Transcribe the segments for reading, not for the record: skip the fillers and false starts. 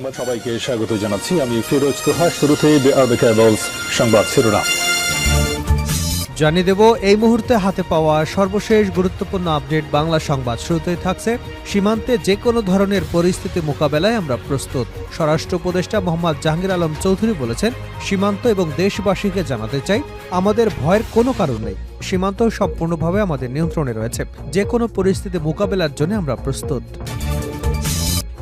সংবাদ সবাইকে স্বাগত জানাচ্ছি। আমি ফিরোজ তোহা। শুরুতেই সংবাদ শিরোনাম জানিয়ে দেব এই মুহূর্তে হাতে পাওয়া সর্বশেষ গুরুত্বপূর্ণ আপডেট বাংলা সংবাদ। শুরুতেই থাকছে সীমান্তে যে কোনো ধরনের পরিস্থিতি মোকাবেলায় আমরা প্রস্তুত। স্বরাষ্ট্র উপদেষ্টা মোহাম্মদ জাহাঙ্গীর আলম চৌধুরী বলেছেন, সীমান্ত এবং দেশবাসীকে জানাতে চাই আমাদের ভয়ের কোনো কারণ নেই। সীমান্ত সম্পূর্ণভাবে আমাদের নিয়ন্ত্রণে রয়েছে। যে কোনো পরিস্থিতি মোকাবেলার জন্য আমরা প্রস্তুত।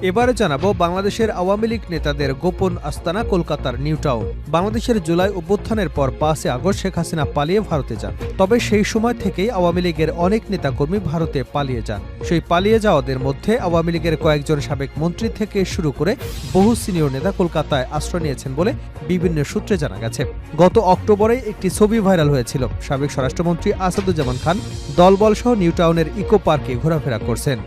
এবারে জানাবো বাংলাদেশের আওয়ামী লীগ নেতাদের গোপন আস্তানা কলকাতার নিউ টাউন। বাংলাদেশের জুলাই অভ্যুত্থানের পর 5 আগস্ট শেখ হাসিনা পালিয়ে ভারতে যান। তবে সেই সময় থেকেই আওয়ামী লীগের অনেক নেতাকর্মী ভারতে পালিয়ে যান। সেই পালিয়ে যাওয়াদের মধ্যে আওয়ামী লীগের কয়েকজন সাবেক মন্ত্রী থেকে শুরু করে বহু সিনিয়র নেতা কলকাতায় আশ্রয় নিয়েছেন বলে বিভিন্ন সূত্রে জানা গেছে। গত অক্টোবরে একটি ছবি ভাইরাল হয়েছিল। সাবেক স্বরাষ্ট্রমন্ত্রী আসাদুজ্জামান খান দলবলসহ নিউ টাউনের ইকো পার্কে ঘোরাফেরা করছেন।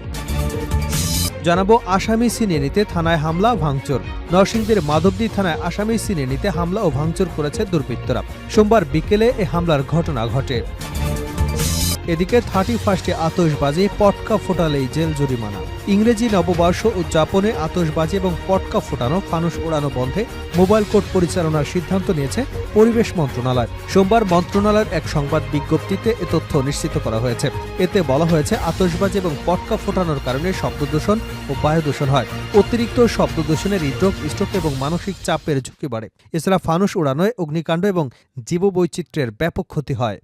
জানাবো আসামি ছিনিয়ে নিতে থানায় হামলা ভাঙচুর। নরসিংদীর মাধবদী থানায় আসামি ছিনিয়ে নিতে হামলা ও ভাঙচুর করেছে দুর্বৃত্তরা। সোমবার বিকেলে এ হামলার ঘটনা ঘটে। এদিকে 31 আতশবাজি পটকা ফোটালেই জেল জরিমানা। ইংরেজি নববর্ষ উদযাপনে আতশবাজি এবং পটকা ফোটানো, ফানুস ওড়ানো বন্ধে মোবাইল কোর্ট পরিচালনার সিদ্ধান্ত নিয়েছে পরিবেশ মন্ত্রণালয়। সোমবার মন্ত্রণালয়ের এক সংবাদ বিজ্ঞপ্তিতে এ তথ্য নিশ্চিত করা হয়েছে। এতে বলা হয়েছে, আতশবাজি এবং পটকা ফোটানোর কারণে শব্দদূষণ ও বায়ু দূষণ হয়। অতিরিক্ত শব্দদূষণে হৃদরোগ, স্ট্রোক এবং মানসিক চাপের ঝুঁকি বাড়ে। এছাড়া ফানুস উড়ানোয় অগ্নিকাণ্ড এবং জীববৈচিত্র্যের ব্যাপক ক্ষতি হয়।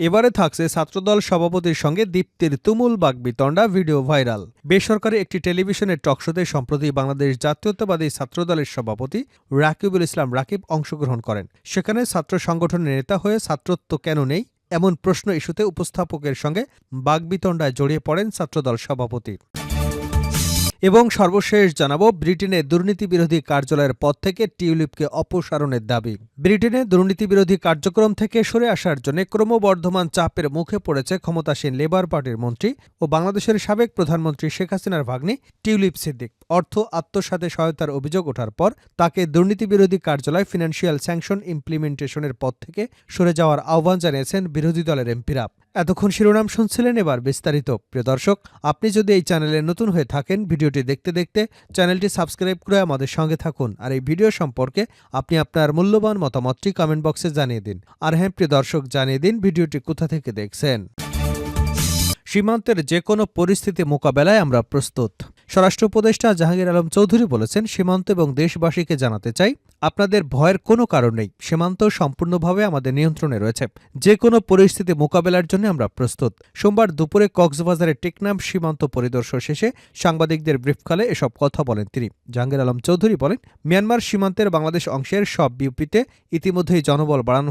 এবারে থাকছে ছাত্রদল সভাপতির সঙ্গে দীপ্তির তুমুল বাগবিতণ্ডা, ভিডিও ভাইরাল। বেসরকারি একটি টেলিভিশনের টকশোতে সম্প্রতি বাংলাদেশ জাতীয়তাবাদী ছাত্রদলের সভাপতি রাকিবুল ইসলাম রাকিব অংশগ্রহণ করেন। সেখানে ছাত্র সংগঠনের নেতা হয়ে ছাত্রত্ব কেন নেই এমন প্রশ্ন ইস্যুতে উপস্থাপকের সঙ্গে বাগবিতণ্ডায় জড়িয়ে পড়েন ছাত্রদল সভাপতি। এবং সর্বশেষ জানাবো ব্রিটেনে দুর্নীতিবিরোধী কার্যালয়ের পদ থেকে টিউলিপকে অপসারণের দাবি। ব্রিটেনে দুর্নীতিবিরোধী কার্যক্রম থেকে সরে আসার জন্য ক্রমবর্ধমান চাপের মুখে পড়েছে ক্ষমতাসীন লেবার পার্টির মন্ত্রী ও বাংলাদেশের সাবেক প্রধানমন্ত্রী শেখ হাসিনার ভাগ্নি টিউলিপ সিদ্দিক। অর্থ আত্মসাতে সহায়তার অভিযোগ ওঠার পর তাকে দুর্নীতিবিরোধী কার্যালয় ফিনান্সিয়াল স্যাংশন ইমপ্লিমেন্টেশনের পদ থেকে সরে যাওয়ার আহ্বান জানিয়েছেন বিরোধী দলের এমপিরা। এতক্ষণ শিরোনাম শুনছিলেন, এবার বিস্তারিত। প্রিয় দর্শক, আপনি যদি এই চ্যানেলে নতুন হয়ে থাকেন, ভিডিওটি দেখতে দেখতে চ্যানেলটি সাবস্ক্রাইব করে আমাদের সঙ্গে থাকুন। আর এই ভিডিও সম্পর্কে আপনি আপনার মূল্যবান মতামতটি কমেন্ট বক্সে জানিয়ে দিন। আর হ্যাঁ প্রিয় দর্শক, জানিয়ে দিন ভিডিওটি কোথা থেকে দেখছেন। সীমান্তের যে কোনো পরিস্থিতি মোকাবেলায় আমরা প্রস্তুত। স্বরাষ্ট্র উপদেষ্টা জাহাঙ্গীর আলম চৌধুরী বলেছেন, সীমান্ত এবং দেশবাসীকে জানাতে চাই আপনাদের ভয়ের কোনো কারণ নেই। সীমান্ত সম্পূর্ণভাবে আমাদের নিয়ন্ত্রণে রয়েছে। যে কোনো পরিস্থিতি মোকাবেলার জন্য আমরা প্রস্তুত। সোমবার দুপুরে কক্সবাজারের টেকনাফ সীমান্ত পরিদর্শন শেষে সাংবাদিকদের ব্রিফকালে এসব কথা বলেন তিনি। জাহাঙ্গীর আলম চৌধুরী বলেন, মিয়ানমার সীমান্তের বাংলাদেশ অংশের সব বিউপিতে ইতিমধ্যেই জনবল বাড়ানো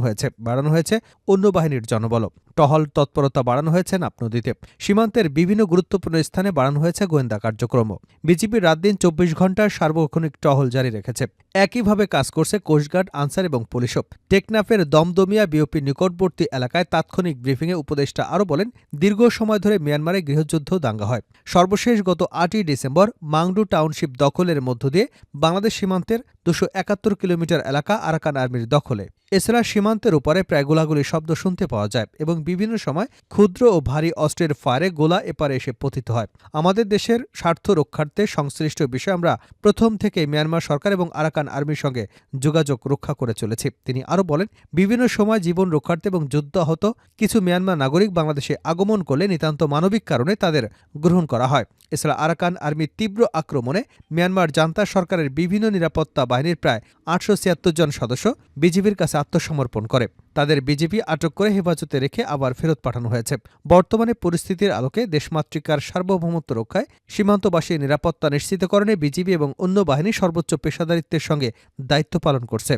হয়েছে অন্য বাহিনীর জনবল। টহল তৎপরতা বাড়ানো হয়েছে নাপ নদীতে। সীমান্তের বিভিন্ন গুরুত্বপূর্ণ স্থানে বাড়ানো হয়েছে গোয়েন্দা কার্যক্রম। বিজিবি রাতদিন 24 ঘণ্টার সার্বক্ষণিক টহল জারি রেখেছে। একইভাবে কাজ করছে কোস্টগার্ড, আনসার এবং পুলিশও। টেকনাফের দমদমিয়া বিওপি নিকটবর্তী এলাকায় তাৎক্ষণিক ব্রিফিংয়ে উপদেষ্টা আরও বলেন, দীর্ঘ সময় ধরে মিয়ানমারে গৃহযুদ্ধ দাঙ্গা হয়। সর্বশেষ গত 8ই ডিসেম্বর মাংডু টাউনশিপ দখলের মধ্য দিয়ে বাংলাদেশ সীমান্তের 271 কিলোমিটার এলাকা আরাকান আর্মির দখলে। এছাড়া সীমান্তের উপরে প্রায় গোলাগুলির শব্দ শুনতে পাওয়া যায় এবং বিভিন্ন সময় ক্ষুদ্র ও ভারী অস্ত্রের ফায়ারে গোলা এপারে এসে পতিত হয়। আমাদের দেশের স্বার্থ রক্ষার্থে সংশ্লিষ্ট বিষয়ে আমরা প্রথম থেকে মিয়ানমার সরকার এবং আরাকান আর্মির সঙ্গে যোগাযোগ রক্ষা করে চলেছি। তিনি আরও বলেন, বিভিন্ন সময় জীবন রক্ষার্থে এবং যুদ্ধ আহত কিছু মিয়ানমার নাগরিক বাংলাদেশে আগমন করলে নিতান্ত মানবিক কারণে তাদের গ্রহণ করা হয়। এছাড়া আরাকান আর্মির তীব্র আক্রমণে মিয়ানমার জান্তা সরকারের বিভিন্ন নিরাপত্তা বাহিনীর প্রায় 876 জন সদস্য বিজিবির কাছে আত্মসমর্পণ করে। তাদের বিজেপি আটক করে হেফাজতে রেখে আবার ফেরত পাঠানো হয়েছে। বর্তমানে পরিস্থিতির আলোকে দেশমাতৃকার সার্বভৌমত্ব রক্ষায় সীমান্তবাসীর নিরাপত্তা নিশ্চিতকরণে বিজিবি এবং অন্য বাহিনী সর্বোচ্চ পেশাদারিত্বের সঙ্গে দায়িত্ব পালন করছে।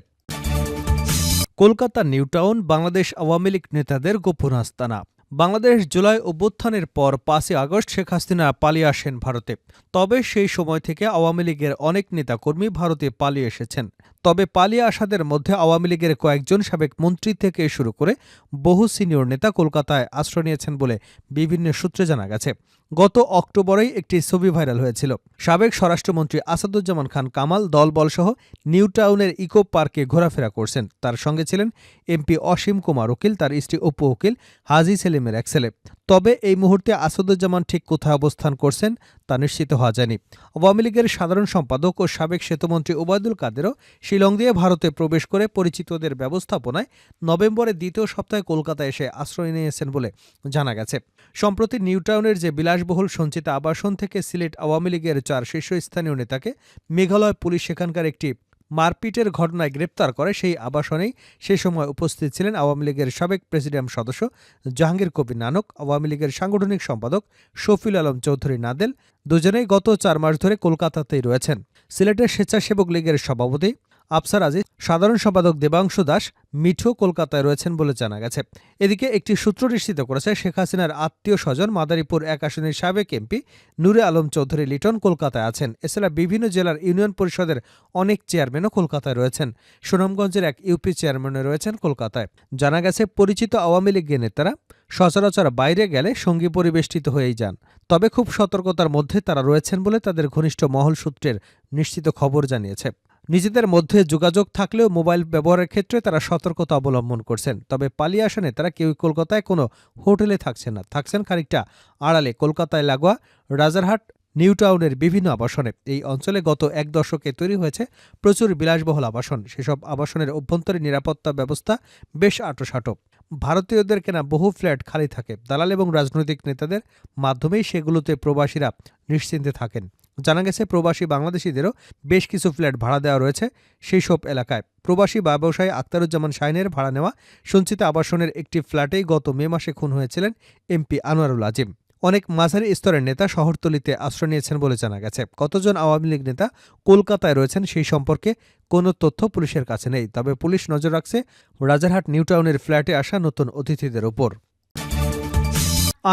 কলকাতার নিউ টাউন বাংলাদেশ আওয়ামী লীগ নেতাদের গোপন আস্তানা। বাংলাদেশ জুলাই অভ্যুত্থানের পর 5 আগস্ট শেখ হাসিনা পালিয়ে আসেন ভারতে। তবে সেই সময় থেকে আওয়ামী লীগের অনেক নেতাকর্মী ভারতে পালিয়ে এসেছেন। তবে পালিয়ে আসাদের মধ্যে আওয়ামী লীগের কয়েকজন সাবেক মন্ত্রী থেকে শুরু করে বহু সিনিয়র নেতা কলকাতায় আশ্রয় নিয়েছেন বলে বিভিন্ন সূত্রে জানা গেছে। গত অক্টোবরেই একটি ছবি ভাইরাল হয়েছিল। সাবেক স্বরাষ্ট্রমন্ত্রী আসাদুজ্জামান খান কামাল দলবলসহ নিউ টাউনের ইকো পার্কে ঘোরাফেরা করছেন। তার সঙ্গে ছিলেন এমপি অসীম কুমার উকিল, তার স্ত্রী অপু উকিল, হাজী সেলিমের এক ছেলে। তবে এই মুহূর্তে আসাদুজ্জামান ঠিক কোথায় অবস্থান করছেন তা নিশ্চিত হওয়া যায়নি। আওয়ামী লীগের সাধারণ সম্পাদক ও সাবেক সেতুমন্ত্রী ওবায়দুল কাদেরও শিলং দিয়ে ভারতে প্রবেশ করে পরিচিতদের ব্যবস্থাপনায় নভেম্বরের দ্বিতীয় সপ্তাহে কলকাতায় এসে আশ্রয় নিয়েছেন বলে জানা গেছে। সম্প্রতি নিউ টাউনের যে বিলাসবহুল সঞ্চিত আবাসন থেকে সিলেট আওয়ামী লীগের 4 শীর্ষস্থানীয় নেতাকে মেঘালয় পুলিশ সেখানকার একটি মারপিটের ঘটনায় গ্রেপ্তার করে, সেই আবাসনেই সে সময় উপস্থিত ছিলেন আওয়ামী লীগের সাবেক প্রেসিডিয়াম সদস্য জাহাঙ্গীর কবির নানক, আওয়ামী লীগের সাংগঠনিক সম্পাদক শফিল আলম চৌধুরী নাদেল। দুজনেই গত 4 মাস ধরে কলকাতাতেই রয়েছেন। সিলেটের স্বেচ্ছাসেবক লীগের সভাপতি আফসার আজিজ, সাধারণ সম্পাদক দেবাংশু দাস মিঠু কলকাতায় রয়েছেন বলে জানা গেছে। এদিকে একটি সূত্র নিশ্চিত করেছে শেখ হাসিনার আত্মীয় স্বজন মাদারীপুর 1 আসনের সাবেক এমপি নূরে আলম চৌধুরী লিটন কলকাতায় আছেন। এছাড়া বিভিন্ন জেলার ইউনিয়ন পরিষদের অনেক চেয়ারম্যানও কলকাতায় রয়েছেন। সুনামগঞ্জের এক ইউপি চেয়ারম্যানও রয়েছেন কলকাতায়। জানা গেছে পরিচিত আওয়ামী লীগের নেতারা সচরাচর বাইরে গেলে সঙ্গী পরিবেষ্টিত হয়েই যান। তবে খুব সতর্কতার মধ্যে তারা রয়েছেন বলে তাদের ঘনিষ্ঠ মহল সূত্রের নিশ্চিত খবর জানিয়েছে। নিজেদের মধ্যে যোগাযোগ থাকলেও মোবাইল ব্যবহারের ক্ষেত্রে তারা সতর্কতা অবলম্বন করছেন। তবে পালিয়ে আসা নেতারা কেউ কলকাতায় কোনো হোটেলে থাকছেন না, থাকছেন খানিকটা আড়ালে কলকাতায় লাগোয়া রাজারহাট নিউ টাউনের বিভিন্ন আবাসনে। এই অঞ্চলে গত 1 দশকে তৈরি হয়েছে প্রচুর বিলাসবহুল আবাসন। সেসব আবাসনের অভ্যন্তরীণ নিরাপত্তা ব্যবস্থা বেশ আঁটোসাঁটো। ভারতীয়দের কেনা বহু ফ্ল্যাট খালি থাকে। দালাল এবং রাজনৈতিক নেতাদের মাধ্যমেই সেগুলোতে প্রবাসীরা নিশ্চিন্তে থাকেন। জানা গেছে প্রবাসী বাংলাদেশিদেরও বেশ কিছু ফ্ল্যাট ভাড়া দেওয়া রয়েছে সেই সব এলাকায়। প্রবাসী ব্যবসায়ী আখতারুজ্জামান শাহিনের ভাড়া নেওয়া সঞ্চিত আবাসনের একটি ফ্ল্যাটেই গত মে মাসে খুন হয়েছিলেন এমপি আনোয়ারুল আজিম। অনেক মাঝারি স্তরের নেতা শহরতলিতে আশ্রয় নিয়েছেন বলে জানা গেছে। কতজন আওয়ামী লীগ নেতা কলকাতায় রয়েছেন সেই সম্পর্কে কোনো তথ্য পুলিশের কাছে নেই। তবে পুলিশ নজর রাখছে রাজারহাট নিউ টাউনের ফ্ল্যাটে আসা নতুন অতিথিদের ওপর।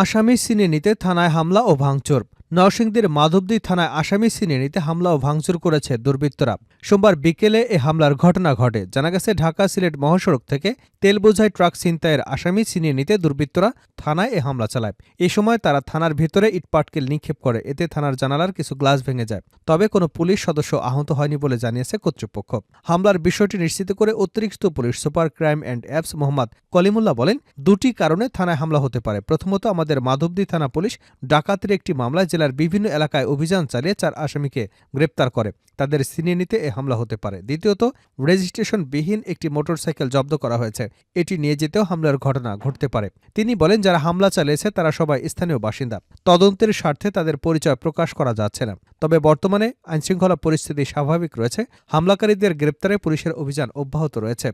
আসামি ছিনে নিতে থানায় হামলা ও ভাঙচুর। নরসিংদীর মাধবদী থানায় আসামি ছিনে নিতে হামলা ও ভাঙচুর করেছে দুর্বৃত্তরা। সোমবার বিকেলে এ হামলার ঘটনা ঘটে। জানা গেছে ঢাকা সিলেট মহাসড়ক থেকে তেল বোঝাই ট্রাক ছিনতাইয়ের আসামি ছিনিয়ে নিতে দুর্বৃত্তরা থানায় এ হামলা চালায়। এ সময় তারা থানার ভিতরে ইটপাটকেল নিক্ষেপ করে। এতে থানার জানালার কিছু গ্লাস ভেঙে যায়। তবে কোনো পুলিশ সদস্য আহত হয়নি বলে জানিয়েছে কর্তৃপক্ষ। হামলার বিষয়টি নিশ্চিত করে অতিরিক্ত police super crime and apps Mohammad Kalimullah বলেন, 2টি কারণে থানায় হামলা হতে পারে। প্রথমত, আমাদের মাধবদী থানা পুলিশ ডাকাতির একটি মামলায় জেলার বিভিন্ন এলাকায় অভিযান চালিয়ে 4 আসামিকে গ্রেপ্তার করে। তাদের ছিনিয়ে নিতে এ হামলা হতে পারে। দ্বিতীয়ত, রেজিস্ট্রেশনবিহীন একটি মোটরসাইকেল জব্দ করা হয়েছে। এটি নিয়ে যেতেও হামলার ঘটনা ঘটতে পারে। তিনি বলেন, যারা হামলা চালিয়েছে তারা সবাই স্থানীয় বাসিন্দা। তদন্তের স্বার্থে তাদের পরিচয় প্রকাশ করা যাচ্ছে না। তবে বর্তমানে আইনশৃঙ্খলা পরিস্থিতি স্বাভাবিক রয়েছে। হামলাকারীদের গ্রেপ্তারে পুলিশের অভিযান অব্যাহত রয়েছে।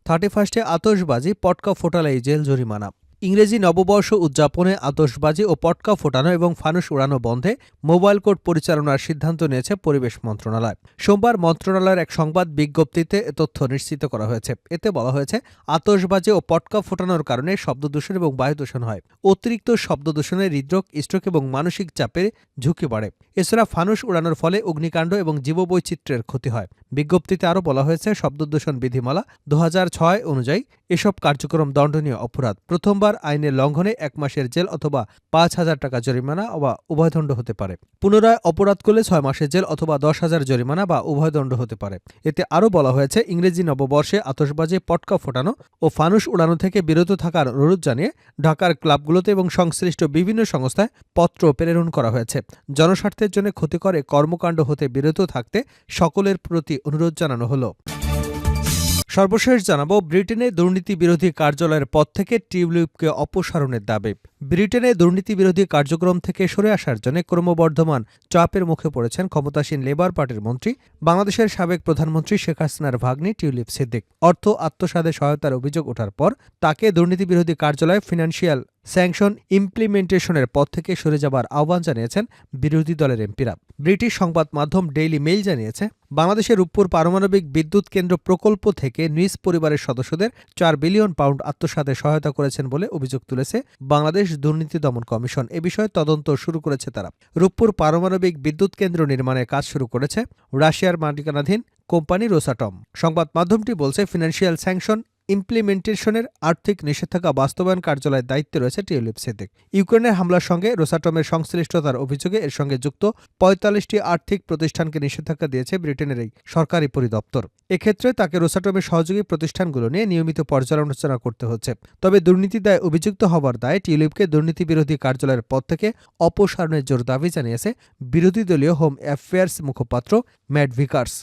31-এ আতশবাজি, পটকা ফোটালেই জেল জরিমানা। ইংরেজি নববর্ষ উদযাপনে আতশবাজি ও পটকা ফোটানো এবং ফানুস উড়ানো বন্ধে মোবাইল কোর্ট পরিচালনার সিদ্ধান্ত নিয়েছে পরিবেশ মন্ত্রণালয়। সোমবার মন্ত্রণালয়ের এক সংবাদ বিজ্ঞপ্তিতে এ তথ্য নিশ্চিত করা হয়েছে। এতে বলা হয়েছে, আতশবাজি ও পটকা ফোটানোর কারণে শব্দদূষণ এবং বায়ুদূষণ হয়। অতিরিক্ত শব্দদূষণে হৃদরোগ, স্ট্রোক এবং মানসিক চাপের ঝুঁকি বাড়ে। এছাড়া ফানুস উড়ানোর ফলে অগ্নিকাণ্ড এবং জীববৈচিত্র্যের ক্ষতি হয়। বিজ্ঞপ্তিতে আরও বলা হয়েছে, শব্দদূষণ বিধিমালা 2006 অনুযায়ী এসব কার্যক্রম দণ্ডনীয় অপরাধ। প্রথমবার আইনের লঙ্ঘনে 1 মাসের জেল অথবা 5,000 টাকা জরিমানা বা উভয়দণ্ড হতে পারে। পুনরায় অপরাধ করলে 6 মাসের জেল অথবা 10,000 জরিমানা বা উভয়দণ্ড হতে পারে। এতে আরও বলা হয়েছে, ইংরেজি নববর্ষে আতশবাজি, পটকা ফোটানো ও ফানুস উড়ানো থেকে বিরত থাকার অনুরোধ জানিয়ে ঢাকার ক্লাবগুলোতে এবং সংশ্লিষ্ট বিভিন্ন সংস্থায় পত্র প্রেরণ করা হয়েছে। জনস্বার্থের জন্য ক্ষতিকর কর্মকাণ্ড হতে বিরত থাকতে সকলের প্রতি অনুরোধ জানানো হলো। সর্বশেষ জানাবো, ব্রিটেনে দুর্নীতি বিরোধী কার্যালয়ের পদ থেকে টিউলিপকে অপসারণের দাবি। ব্রিটেনে দুর্নীতি বিরোধী কার্যক্রম থেকে সরে আসার জন্য ক্রমবর্ধমান চাপের মুখে পড়েছেন ক্ষমতাসীন লেবার পার্টির মন্ত্রী, বাংলাদেশের সাবেক প্রধানমন্ত্রী শেখ হাসিনার ভাগ্নি টিউলিপ সিদ্দিক। অর্থ আত্মসাতে সহায়তার অভিযোগ ওঠার পর তাকে দুর্নীতি বিরোধী কার্যালয়ে ফিনান্সিয়াল স্যাংশন ইমপ্লিমেন্টেশনের পদ থেকে সরে যাবার আহ্বান জানিয়েছেন বিরোধী দলের এমপিরা। ব্রিটিশ সংবাদ মাধ্যম ডেইলি মেইল জানিয়েছে, বাংলাদেশের রূপপুর পারমাণবিক বিদ্যুৎ কেন্দ্র প্রকল্প থেকে নিজ পরিবারের সদস্যদের 4 বিলিয়ন পাউন্ড আত্মসাতে সহায়তা করেছেন বলে অভিযোগ তুলেছে বাংলাদেশ দুর্নীতি দমন কমিশন। এ বিষয়ে তদন্ত শুরু করেছে তারা। রূপপুর পারমাণবিক বিদ্যুৎ কেন্দ্র নির্মাণের কাজ শুরু করেছে রাশিয়ার মালিকানাধীন কোম্পানি রোসাটম। সংবাদ মাধ্যমটি বলছে, ফিনান্সিয়াল স্যাংশন ইমপ্লিমেন্টেশনের আর্থিক নিষেধাজ্ঞা বাস্তবায়ন কার্যালয়ের দায়িত্বে রয়েছে টিউলিপ সিদ্দিক। ইউক্রেনের হামলার সঙ্গে রোসাটমের সংশ্লিষ্টতার অভিযোগে এর সঙ্গে যুক্ত ৪৫টি আর্থিক প্রতিষ্ঠানকে নিষেধাজ্ঞা দিয়েছে ব্রিটেনের এই সরকারি পরিদপ্তর। এক্ষেত্রে তাকে রোসাটমের সহযোগী প্রতিষ্ঠানগুলো নিয়ে নিয়মিত পর্যালোচনা করতে হচ্ছে। তবে দুর্নীতির দায়ে অভিযুক্ত হওয়ার দায়ে টিউলিপকে দুর্নীতি বিরোধী কার্যালয়ের পদ থেকে অপসারণের জোর দাবি জানিয়েছে বিরোধী দলীয় হোম অ্যাফেয়ার্স মুখপাত্র ম্যাট ভিকার্স।